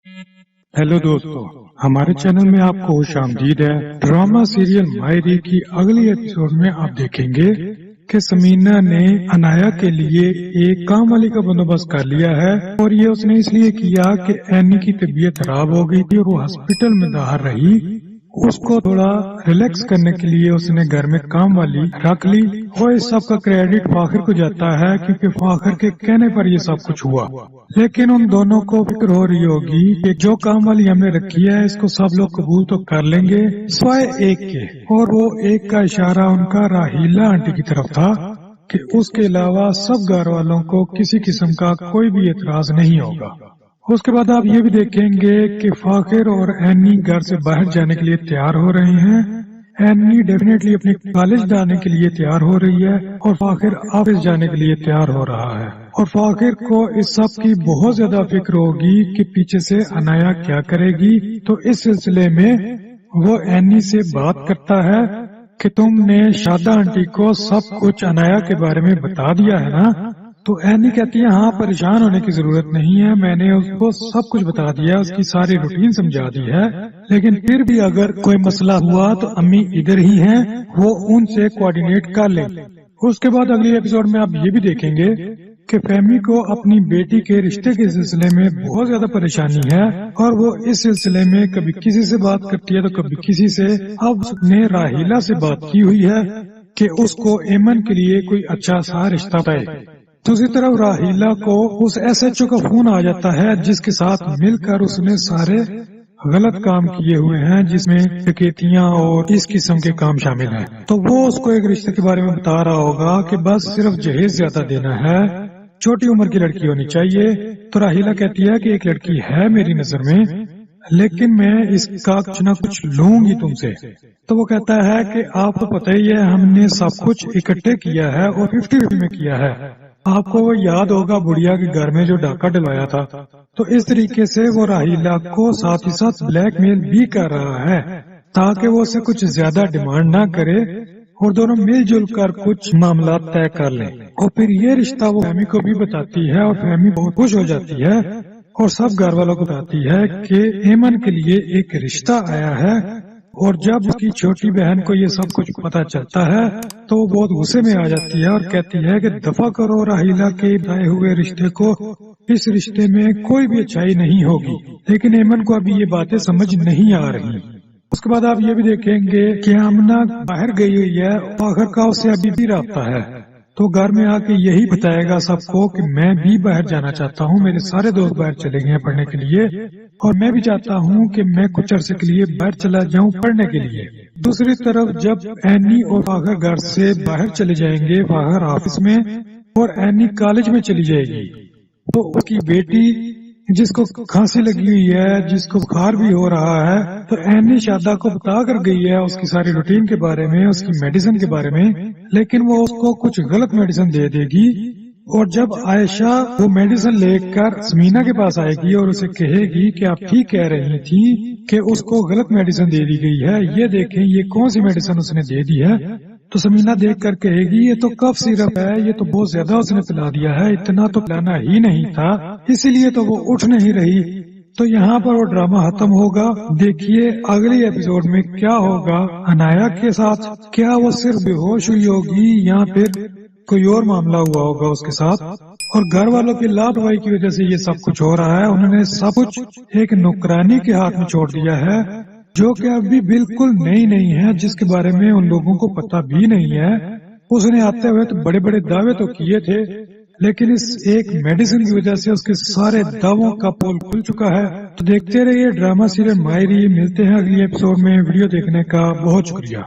Hello दोस्तों, हमारे channel में आपको खुश आमदीद है। ड्रामा सीरियल मायरी की अगली एपिसोड में आप देखेंगे कि समीना ने अनाया के लिए एक काम वाली का बंदोबस्त कर लिया है और ये उसने इसलिए किया कि एनी की तबीयत खराब हो गई थी और वो हॉस्पिटल में दाखिल रही। उसको थोड़ा रिलैक्स करने के लिए उसने घर में काम वाली रख ली और इस सब का क्रेडिट फाखिर को जाता है क्योंकि फाखिर के कहने पर ये सब कुछ हुआ। लेकिन उन दोनों को फिक्र हो रही होगी कि जो काम वाली हमने रखी है इसको सब लोग कबूल तो कर लेंगे सिवाय एक के, और वो एक का इशारा उनका राहीला आंटी की तरफ था कि उसके अलावा सब घर वालों को किसी किस्म का कोई भी एतराज नहीं होगा। उसके बाद आप ये भी देखेंगे कि फाखिर और एनी घर से बाहर जाने के लिए तैयार हो रहे हैं। एनी डेफिनेटली अपने कॉलेज जाने के लिए तैयार हो रही है और फाखिर ऑफिस जाने के लिए तैयार हो रहा है। और फाखिर को इस सब की बहुत ज्यादा फिक्र होगी कि पीछे से अनाया क्या करेगी। तो इस सिलसिले में वो एनी से बात करता है कि तुमने शादा आंटी को सब कुछ अनाया के बारे में बता दिया है ना। तो एनी कहती है हाँ, परेशान होने की जरूरत नहीं है, मैंने उसको सब कुछ बता दिया, उसकी सारी रूटीन समझा दी है, लेकिन फिर भी अगर कोई मसला हुआ तो अम्मी इधर ही हैं, वो उनसे कोऑर्डिनेट कर लें। उसके बाद अगली एपिसोड में आप ये भी देखेंगे कि फहमी को अपनी बेटी के रिश्ते के सिलसिले में बहुत ज्यादा परेशानी है और वो इस सिलसिले में कभी किसी से बात करती है तो कभी किसी से। अब उसने राहीला से बात की हुई है कि उसको एमन के लिए कोई अच्छा सा रिश्ता पाए। दूसरी तरफ राहीला को उस एसएचओ का फोन आ जाता है जिसके साथ मिलकर उसने सारे गलत काम किए हुए हैं, जिसमें डकैतियां और इस किस्म के काम शामिल हैं। तो वो उसको एक रिश्ते के बारे में बता रहा होगा कि बस सिर्फ जहेज ज्यादा देना है, छोटी उम्र की लड़की होनी चाहिए। तो राहीला कहती है कि एक लड़की है मेरी नजर में, लेकिन मैं इसका कुछ न कुछ लूंगी तुमसे। तो वो कहता है कि आपको पता ही है हमने सब कुछ इकट्ठे किया है और 50-50 में किया है। आपको वो याद होगा बुढ़िया के घर में जो डाका डलवाया था। तो इस तरीके से वो राहीला को साथ ही साथ ब्लैकमेल भी कर रहा है ताकि वो उसे कुछ ज्यादा डिमांड ना करे और दोनों मिलजुल कर कुछ मामला तय कर लें। और फिर ये रिश्ता वो फहमी को भी बताती है और फहमी बहुत खुश हो जाती है और सब घर वालों को बताती है कि एमन के लिए एक रिश्ता आया है। और जब उसकी छोटी बहन को ये सब कुछ पता चलता है तो वो बहुत गुस्से में आ जाती है और कहती है कि दफा करो राहीला के बनाए हुए रिश्ते को, इस रिश्ते में कोई भी अच्छाई नहीं होगी। लेकिन एमन को अभी ये बातें समझ नहीं आ रही। उसके बाद आप ये भी देखेंगे कि आमना बाहर गई हुई है, आखिर का उससे अभी भी राब्ता है, तो घर में आके यही बताएगा सबको कि मैं भी बाहर जाना चाहता हूँ, मेरे सारे दोस्त बाहर चले गए हैं पढ़ने के लिए और मैं भी चाहता हूँ कि मैं कुछ अरसे के लिए बाहर चला जाऊँ पढ़ने के लिए। दूसरी तरफ जब एनी और फाखिर घर से बाहर चले जाएंगे, फाखिर ऑफिस में और एनी कॉलेज में चली जाएगी, तो उसकी बेटी जिसको खांसी लगी हुई है, जिसको बुखार भी हो रहा है, तो एनी शादा को बता कर गई है उसकी सारी रूटीन के बारे में, उसकी मेडिसिन के बारे में, लेकिन वो उसको कुछ गलत मेडिसिन दे देगी। और जब आयशा वो मेडिसिन लेकर समीना के पास आएगी और उसे कहेगी कि आप ठीक कह रही थी कि उसको गलत मेडिसिन दे दी गई है, ये देखें ये कौन सी मेडिसिन उसने दे दी है, तो समीना देख कर कहेगी ये तो कफ सिरप है, ये तो बहुत ज्यादा उसने पिला दिया है, इतना तो पिलाना ही नहीं था, इसीलिए तो वो उठ नहीं रही। तो यहाँ पर वो ड्रामा खत्म होगा। देखिए अगली एपिसोड में क्या होगा अनाया के साथ, क्या वो सिर्फ बेहोश हुई होगी या फिर कोई और मामला हुआ होगा उसके साथ। और घर वालों की लापरवाही की वजह से ये सब कुछ हो रहा है, उन्होंने सब कुछ एक नौकरानी के हाथ में छोड़ दिया है जो कि अभी बिल्कुल नई है, जिसके बारे में उन लोगों को पता भी नहीं है। उसने आते हुए तो बड़े बड़े दावे तो किए थे, लेकिन इस एक मेडिसिन की वजह से उसके सारे दावों का पोल खुल चुका है। तो देखते रहिए ड्रामा सीरियल मायरी। मिलते हैं अगली एपिसोड में। वीडियो देखने का बहुत शुक्रिया।